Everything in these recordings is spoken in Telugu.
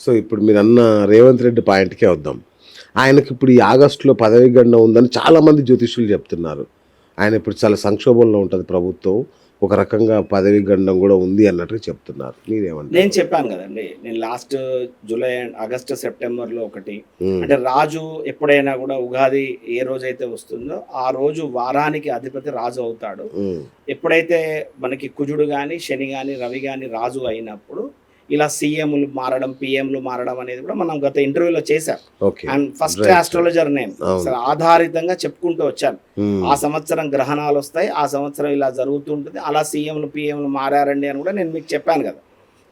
సో ఇప్పుడు మీరన్న రేవంత్ రెడ్డి పాయింట్‌కే వద్దాం. ఆయనకిప్పుడు ఈ ఆగస్టులో పదవీ గండం ఉందని చాలామంది జ్యోతిష్యులు చెప్తున్నారు. ఆయన ఇప్పుడు చాలా సంక్షోభంలో ఉంటది ప్రభుత్వం. ఒక రకంగా పదవీ గండం గూడా ఉంది అన్నట్టుగా చెప్తున్నారు. మీరేమంటారు? నేను చెప్పాను గదండీ! నేను లాస్ట్ జూలై, ఆగస్టు, సెప్టెంబర్‌లో ఒకటి హ్మ్. అంటే రాజు ఎప్పుడైనా గూడా ఉగాది ఏ రోజైతే వస్తుందో, ఆ రోజు వారానికి అధిపతి రాజు అవుతాడు. హ్మ్. ఎప్పుడైతే మనకి కుజుడు గాని, శని గాని, రవి గాని రాజు అయినప్పుడు, ఇలా సీఎంలు మారడం, పీఎంలు మారడం అనేది కూడా మనం గత ఇంటర్వ్యూలో చేశాం. Okay. And first right. Astrologer నేను. అవును. అసలు ఆధారితంగా చెప్పుకుంటూ వచ్చాను. హ్మ్. ఆ సంవత్సరం గ్రహణాలొస్తాయి. ఆ సంవత్సరం ఇలా జరుగుతుంటది. అలా సీఎంలు, పీఎంలు మారారండి అని కూడా నేను మీకు చెప్పాను గదా!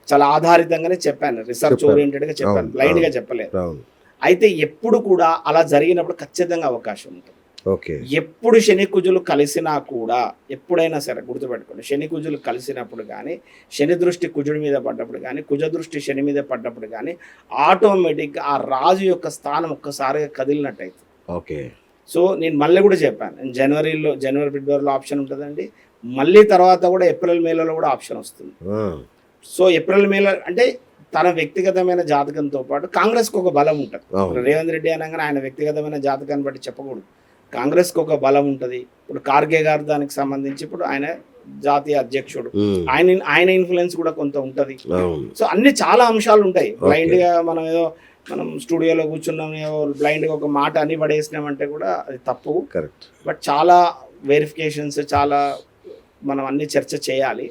చాలా ఆధారితంగానే చెప్పాను. రిసర్చ్ చెప్పారు. ఓరియెంటెడ్‌గా చెప్పాను. అవును. బ్లైండ్‌గా అవును. చెప్పలేదు. అవును. అయితే ఎప్పుడు కూడా అలా జరిగినప్పుడు ఖచ్చితంగా అవకాశం ఉంటుంది. ఓకే. ఎప్పుడు శని, కుజులు కలిసినా కూడా ఎప్పుడైనా సరే గుర్తుపెట్టుకోండి. శని, కుజులు కలిసినప్పుడు గానీ, శని దృష్టి కుజుడి మీద పడ్డప్పుడు గానీ, కుజ దృష్టి శని మీద పడ్డప్పుడు గానీ, ఆటోమేటిక్‌గా ఆ రాజు యొక్క స్థానం ఒక్కసారిగా కదిలినట్టయితది. ఓకే. సో, నేను మళ్ళీ గూడా చెప్పాను. జనవరి, ఫిబ్రవరిలో ఆప్షన్ ఉంటదండి. మళ్ళీ తర్వాత గూడా ఏప్రిల్, మేలలో గూడా ఆప్షన్ వస్తుంది. ఆ! సో, ఏప్రిల్, మేలో అంటే తన వ్యక్తిగతమైన జాతకంతో పాటు కాంగ్రెస్‌కి ఒక బలం ఉంటది. అవును. రేవంత్ రెడ్డి అనంగానే ఆయన వ్యక్తిగతమైన జాతకాన్ని బట్టి చెప్పకూడదు. కాంగ్రెస్‌కి ఒక బలం ఉంటది. ఇప్పుడు ఖార్గే గారు దానికి సంబంధించి ఇప్పుడు ఆయన జాతీయ అధ్యక్షుడు. హ్మ్. ఆయన ఇన్‌ఫ్లూయెన్స్ కూడా కొంత ఉంటది. అవును. సో, అన్ని చాలా అంశాలుంటాయి. ఓకే. బ్లైండ్‌గా మనం స్టూడియోలో కూర్చున్నాం ఏవో బ్లైండ్‌గా ఒక మాట అని పడేసినామంటే కూడా అది తప్పు. కరెక్ట్. బట్ చాలా వెరిఫికేషన్స్ చాలా మనం అన్ని చర్చ చేయాలి.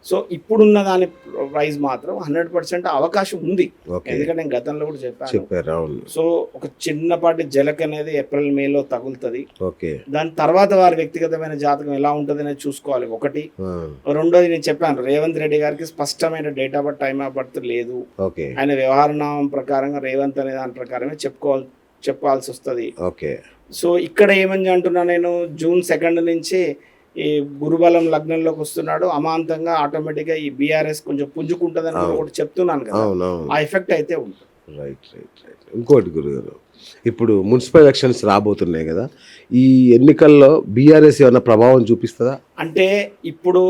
సో, ఇప్పుడున్న దాని వైస్ మాత్రం 100% అవకాశం ఉంది. ఓకే. ఎందుకంటే నేను గతంలో కూడా చెప్పాను. చెప్పారు. అవును. సో, ఒక చిన్నపాటి జలక్ అనేది ఏప్రిల్, మేలో తగులుతది. ఓకే. దాని తర్వాత వారి వ్యక్తిగతమైన జాతకం ఎలా ఉంటదనేది చూసుకోవాలి ఒకటి. ఆ! రెండోది నేను చెప్పాను రేవంత్ రెడ్డి గారికి స్పష్టమైన date of birth, time of birth లేదు. ఓకే. ఆయన వ్యవహారనామం ప్రకారంగా రేవంత్ అనే దాని ప్రకారమే చెప్పాల్సొస్తది. ఓకే. సో, ఇక్కడ ఏమని అంటున్నా నేను జూన్ 2 నుంచి ఈ గురుబలం లగ్నంలోకి వస్తున్నాడు. అమాంతంగా ఆటోమేటిక్‌గా ఈ బీఆర్ఎస్ కొంచెం పుంజుకుంటదని కూడా అవును. ఒకటి చెప్తున్నాను కదా! అవునవును. ఆ ఎఫెక్ట్ అయితే ఉంటుంది. రైట్. రైట్. రైట్. ఇంకోటి గురుగారు. ఇప్పుడు మున్సిపల్ ఎలక్షన్స్ రాబోతున్నాయి గదా! ఈ ఎన్నికల్లో బీఆర్ఎస్ ఏమన్నా ప్రభావం చూపిస్తదా? అంటే ఇప్పుడు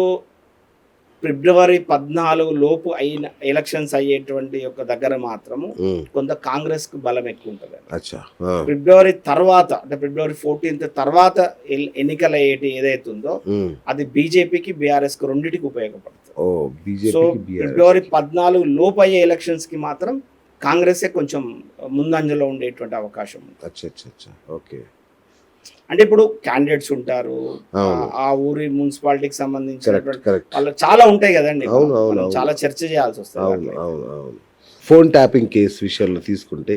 ఫిబ్రవరి 14 లోపు అయిన ఎలక్షన్స్ అయ్యేటువంటి యొక్క దగ్గర మాత్రము హ్మ్. కొంత కాంగ్రెస్‌కు బలం ఎక్కువ ఉంటదండి. అచ్చా! ఆ! ఫిబ్రవరి తర్వాత అంటే ఫిబ్రవరి 14 తర్వాత ఎన్నికలు ఏదైతే ఉందో హ్మ్. అది బీజేపీకి, బీఆర్ఎస్‌కి రెండిటికి ఉపయోగపడుతుంది. ఓహ్! సో, బీజేపీకి బీఆర్ఎస్. ఫిబ్రవరి 14 లోపు అయ్యే ఎలక్షన్స్‌కి మాత్రం కాంగ్రెసే కొంచెం ముందంజలో ఉండేటువంటి అవకాశం ఉంది. అచ్చచ్చచ్చా! ఓకే. అంటే ఇప్పుడు క్యాండిడేట్స్ ఉంటారు. అవును. ఆ ఊరి మున్సిపాలిటీకి కరెక్ట్. సంబంధించినటువంటి కరెక్ట్. వాళ్ళకి చాలా ఉంటాయి గదండీ! అవును. అవును. మనం అవును. చాలా చర్చ చేయాల్సొస్తది అవును. వాటిలో. అవును. అవును. ఫోన్ ట్యాపింగ్ కేస్ విషయంలో తీసుకుంటే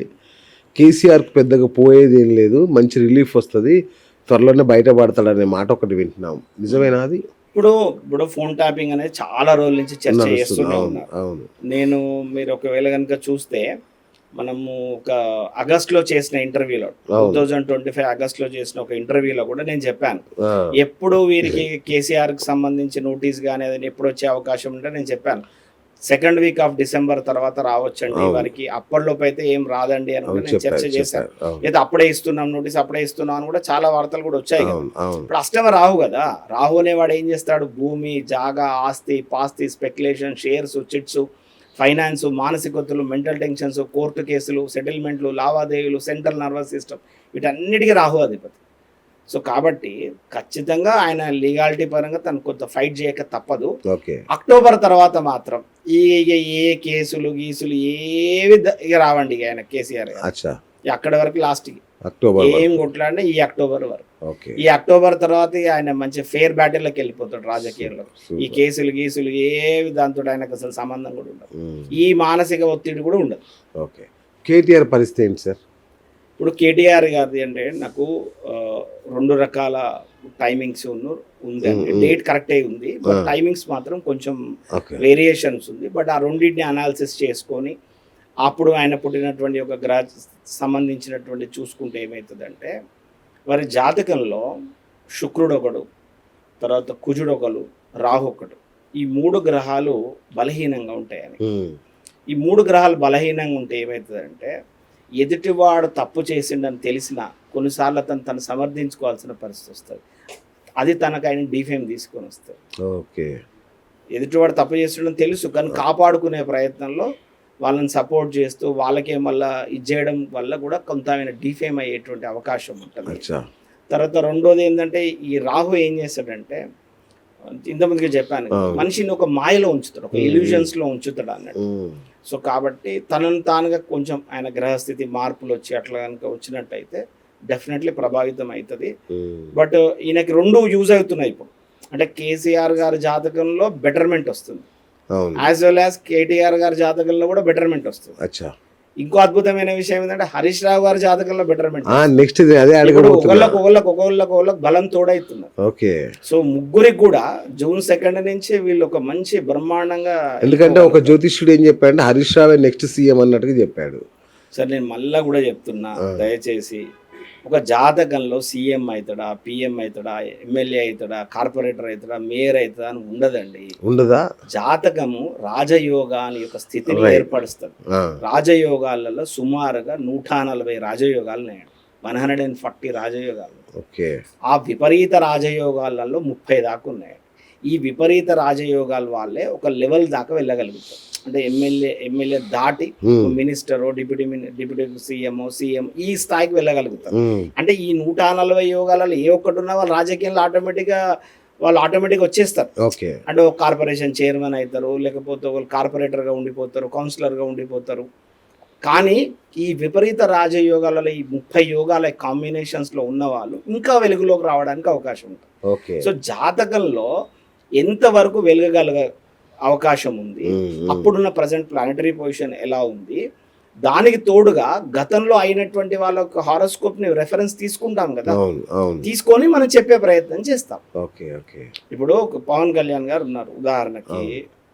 కేసీఆర్‌కి పెద్దగా పోయేదేం లేదు. మంచి రిలీఫ్ వస్తది. త్వరలోనే బయటపడతాడనే మాట ఒకటి వింటున్నాం. నిజమేనా అది? ఇప్పుడు ఫోన్ ట్యాపింగ్ అనేది చాలా రోజుల నుంచి చర్చ నడుస్తుంది. చేస్తూనే అవును. ఉన్నారు. అవును. మీరు ఒకవేళ గనుక చూస్తే మనము ఒక ఆగస్ట్‌లో చేసిన ఇంటర్వ్యూలో అవును. 2025 ఆగస్ట్‌లో చేసిన ఒక ఇంటర్వ్యూలో కూడా నేను చెప్పాను. ఆ! ఎప్పుడు వీరికి కేసీఆర్‌కి సంబంధించి నోటీస్ గాని అదని ఎప్పుడొచ్చే అవకాశం ఉంటే నేను చెప్పాను. సెకండ్ వీక్ ఆఫ్ డిసెంబర్ తర్వాత రావచ్చండి. అవును. వారికి అప్పటిలోపు అయితే ఏం రాదండి అని కూడా అవును. నేను చర్చ చెప్పారు. చేశాను. చెప్పారు. అవును. లేదా అప్పుడే ఇస్తున్నాం నోటీస్, అప్పుడే ఇస్తున్నాం అని కూడా చాలా వార్తలు కూడా వచ్చాయి కదా! అవును. అవును. ఇప్పుడు అష్టమ రాహు కదా! రాహు అనేవాడు ఏం చేస్తాడు? భూమి, జాగా, ఆస్తి, పాస్తి, స్పెక్యులేషన్, షేర్స్, చిట్స్, ఫైనాన్స్, మానసిక ఒత్తిళ్లు, మెంటల్ టెన్షన్స్, కోర్టు కేసులు, సెటిల్మెంట్లు, లావాదేవీలు, సెంట్రల్ నర్వస్ సిస్టమ్ వీటన్నిటికీ రాహు అధిపతి. సో, కాబట్టి ఖచ్చితంగా ఆయన లీగాలిటీ పరంగా తను కొంత ఫైట్ చేయక తప్పదు. ఓకే. అక్టోబర్ తర్వాత మాత్రం ఇగ ఏ కేసులు, గీసులు ఏవి ఇగ రావండి ఇగ ఆయన కేసీఆర్ గారు. అచ్చా! అక్కడి వరకు లాస్ట్‌కి. అక్టోబర్ ఏం వరకు. కొట్లాడినా ఈ అక్టోబర్ వరకు. ఓకే. ఈ అక్టోబర్ తర్వాత ఇగ ఆయన మంచి ఫెయిర్ బ్యాటిల్‌లోకి వెళ్ళిపోతాడు రాజకీయాల్లో. సూపర్. ఈ కేసులు, గీసులు ఏవి దాంతోటి ఆయనకు అసలు సంబంధం కూడా ఉండదు. హ్మ్. ఈ మానసిక ఒత్తిడి కూడా ఉండదు. ఓకే. కేటీఆర్ పరిస్థితి ఏంటి సార్? ఇప్పుడు కేటీఆర్ గారిది అంటే నాకు 2 రకాల టైమింగ్స్ ఉందండి. డేట్ కరెక్టే ఉంది. బట్ టైమింగ్స్ మాత్రం కొంచెం ఓకే. వేరియేషన్స్ ఉంది. బట్ ఆ రెండింటిని అనాలిసిస్ చేసుకొని అప్పుడు ఆయన పుట్టినటువంటి ఒక సంబంధించినటువంటి చూసుకుంటే ఏమవుతుందంటే వారి జాతకంలో శుక్రుడు ఒకడు, తర్వాత కుజుడు ఒకడు, రాహు ఒకడు. ఈ 3 గ్రహాలు బలహీనంగా ఉంటాయని. హ్మ్. ఈ 3 గ్రహాలు బలహీనంగా ఉంటే ఏమవుతుందంటే ఎదుటివాడు తప్పు చేసిండని తెలిసినా కొన్నిసార్లు తను సమర్థించుకోవాల్సిన పరిస్థితి వస్తుంది. అది తనకు ఆయన డీఫేమ్ తీసుకొని వస్తుంది. ఓకే. ఎదుటివాడు తప్పు చేసిండని తెలుసు కానీ కాపాడుకునే ప్రయత్నంలో వాళ్ళని సపోర్ట్ చేస్తూ వాళ్ళకే మళ్ళీ ఇది చేయడం వల్ల కూడా కొంతమైన డిఫేమ్ అయ్యేటువంటి అవకాశం ఉంటుంది. అచ్చా. తర్వాత రెండోది ఏంటంటే ఈ రాహు ఏం చేస్తాడంటే ఇంతకుముందుగా చెప్పాను మనిషిని ఒక మాయలో ఉంచుతాడు, ఒక ఇల్యూజన్స్లో ఉంచుతాడు అన్నట్టు. సో కాబట్టి తనను తానుగా కొంచెం ఆయన గ్రహస్థితి మార్పులు వచ్చి అట్లా కనుక వచ్చినట్టయితే డెఫినెట్లీ ప్రభావితం అవుతుంది. బట్ ఈయనకి రెండు యూజ్ అవుతున్నాయి ఇప్పుడు. అంటే కేసీఆర్ గారి జాతకంలో బెటర్మెంట్ వస్తుంది, యాజ్ వెల్ యాజ్ కేటీఆర్ గారి జాతకంలో కూడా బెటర్మెంట్ వస్తుంది. అచ్చా. ఇంకో అద్భుతమైన విషయం ఏంటంటే హరీష్ రావు గారి జాతకంలో బెటర్మెంట్. నెక్స్ట్ అదే ఒకళ్ళకు బలం తోడైతున్నారు. ఓకే. సో ముగ్గురికి కూడా June 2 నుంచి వీళ్ళు ఒక మంచి బ్రహ్మాండంగా. ఎందుకంటే ఒక జ్యోతిష్యుడు ఏం చెప్పాడు, హరీష్ రావే నెక్స్ట్ సీఎం అన్నట్టుగా చెప్పాడు. సార్ నేను మళ్ళా కూడా చెప్తున్నా, దయచేసి ఒక జాతకంలో సీఎం అవుతాడా, పిఎం అవుతాడా, ఎమ్మెల్యే అవుతాడా, కార్పొరేటర్ అవుతాడా, మేయర్ అవుతాడా అని ఉండదండి. ఉండదా? జాతకము రాజయోగాని యొక్క స్థితిని ఏర్పరుస్తుంది. రాజయోగాలలో సుమారుగా 140 రాజయోగాలు ఉన్నాయి, 140 రాజయోగాలు. ఓకే. ఆ విపరీత రాజయోగాలలో 30 దాకా ఉన్నాయి. ఈ విపరీత రాజయోగాల వాళ్ళే ఒక లెవెల్ దాకా వెళ్ళగలుగుతారు. అంటే ఎమ్మెల్యే దాటి మినిస్టర్, డిప్యూటీ సీఎం ఈ స్థాయికి వెళ్ళగలుగుతారు. అంటే ఈ 140 యోగాలలో ఏ ఒక్కటి ఉన్నా వాళ్ళు రాజకీయాల్లో ఆటోమేటిక్గా వచ్చేస్తారు. అంటే ఒక కార్పొరేషన్ చైర్మన్ అవుతారు, లేకపోతే వాళ్ళు కార్పొరేటర్గా ఉండిపోతారు, కౌన్సిలర్గా ఉండిపోతారు. కానీ ఈ విపరీత రాజయోగాలలో ఈ 30 యోగాల కాంబినేషన్స్లో ఉన్న వాళ్ళు ఇంకా వెలుగులోకి రావడానికి అవకాశం ఉంటుంది. సో జాతకంలో ఎంతవరకు వెలగగల అవకాశం ఉంది, అప్పుడున్న ప్రజెంట్ ప్లానటరీ పొజిషన్ ఎలా ఉంది, దానికి తోడుగా గతంలో అయినటువంటి వాళ్ళ హారోస్కోప్ ని రెఫరెన్స్ తీసుకుంటాం కదా, తీసుకొని మనం చెప్పే ప్రయత్నం చేస్తాం. ఇప్పుడు పవన్ కళ్యాణ్ గారు ఉన్నారు ఉదాహరణకి,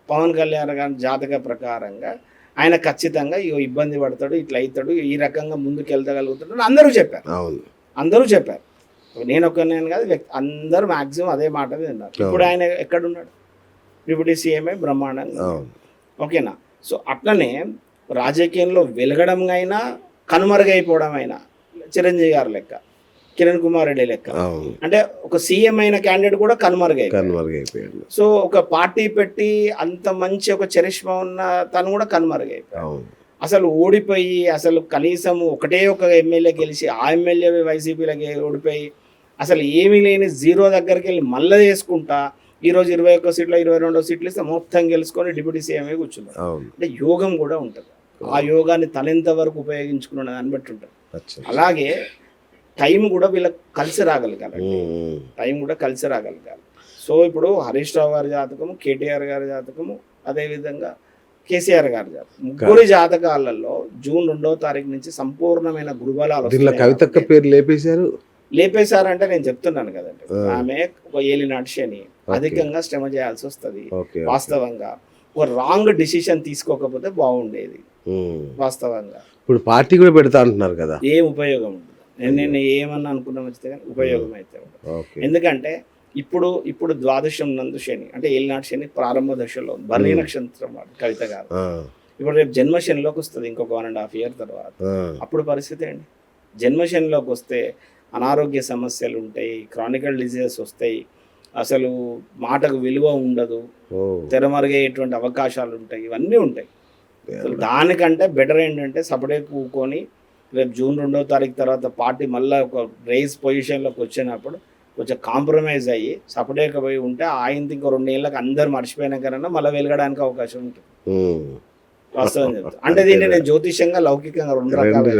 పవన్ కళ్యాణ్ గారి జాతక ప్రకారంగా ఆయన ఖచ్చితంగా ఇబ్బంది పడతాడు, ఇట్లా అవుతాడు, ఈ రకంగా ముందుకు వెళ్తగలుగుతాడు అందరూ చెప్పారు. నేను కాదు, అందరూ మాక్సిమం అదే మాట విన్నారు. ఇప్పుడు ఆయన ఎక్కడున్నాడు? డిప్యూటీ సీఎంఏ బ్రహ్మాండంగా. ఓకేనా? సో అట్లనే రాజకీయంలో వెలగడం అయినా కనుమరుగైపోవడం అయినా చిరంజీవి గారు లెక్క, కిరణ్ కుమార్ రెడ్డి లెక్క, అంటే ఒక సీఎం అయిన క్యాండిడేట్ కూడా కనుమరుగైపోయాడు. సో ఒక పార్టీ పెట్టి అంత మంచి ఒక చరిష్మా ఉన్న తను కూడా కనుమరుగైపోయాడు. అసలు ఓడిపోయి అసలు కనీసం ఒకటే ఒక ఎమ్మెల్యే గెలిచి ఆ ఎమ్మెల్యే వైసీపీలకి ఓడిపోయి అసలు ఏమీ లేని జీరో దగ్గరికి వెళ్ళి మళ్ళీ చేసుకుంటా ఈరోజు 21 సీట్లు 22 సీట్లు ఇస్తే మొత్తం గెలుచుకొని డిప్యూటీ సీఎంఏ కూర్చున్నారు. అంటే యోగం కూడా ఉంటుంది. ఆ యోగాన్ని తనెంత వరకు ఉపయోగించుకున్న దాన్ని బట్టి ఉంటుంది. అలాగే టైం కూడా వీళ్ళకి కలిసి రాగలగాలి. సో ఇప్పుడు హరీష్ రావు గారి జాతకము, కేటీఆర్ గారి జాతకము, అదేవిధంగా కేసీఆర్ గారి జాతకం, ముగ్గురి జాతకాలలో June 2వ తారీఖు నుంచి సంపూర్ణమైన గురుబలాలు. కవితక్క పేరు లేపేశారంటే నేను చెప్తున్నాను కదండి, ఆమె ఒక ఏలినాటి శని, అధికంగా శ్రమ చేయాల్సి వస్తుంది. వాస్తవంగా ఒక రాంగ్ డిసిషన్ తీసుకోకపోతే బాగుండేది. వాస్తవంగా ఇప్పుడు పార్టీ కూడా పెడతా అంటున్నారు కదా, ఏం ఉపయోగం ఉంటుంది. నేను ఏమన్నా అనుకున్నా వచ్చితే కానీ ఉపయోగం అయితే ఉంటుంది. ఎందుకంటే ఇప్పుడు ద్వాదశం నందు శని, అంటే ఏలినాటి శని ప్రారంభ దశలో భరణి నక్షత్రం కవిత గారు. ఇప్పుడు రేపు జన్మశనిలోకి వస్తుంది ఇంకొక 1.5 year తర్వాత. అప్పుడు పరిస్థితి అండి, జన్మశనిలోకి వస్తే అనారోగ్య సమస్యలు ఉంటాయి, క్రానికల్ డిజీజెస్ వస్తాయి, అసలు మాటకు విలువ ఉండదు, తెరమరుగేటువంటి అవకాశాలు ఉంటాయి, ఇవన్నీ ఉంటాయి. దానికంటే బెటర్ ఏంటంటే సపడే కూకొని రేపు June 2వ తారీఖు తర్వాత పార్టీ మళ్ళీ ఒక రైజ్ పొజిషన్లోకి వచ్చినప్పుడు కొంచెం కాంప్రమైజ్ అయ్యి సపడేక పోయి ఉంటే ఆయన ఇంకో 2 ఏళ్ళకి అందరు మర్చిపోయినాకన్నా మళ్ళీ వెలగడానికి అవకాశం ఉంటుంది. వాస్తవం చెప్తాను. అంటే దీన్ని నేను జ్యోతిష్యంగా లౌకికంగా 2 రకాలు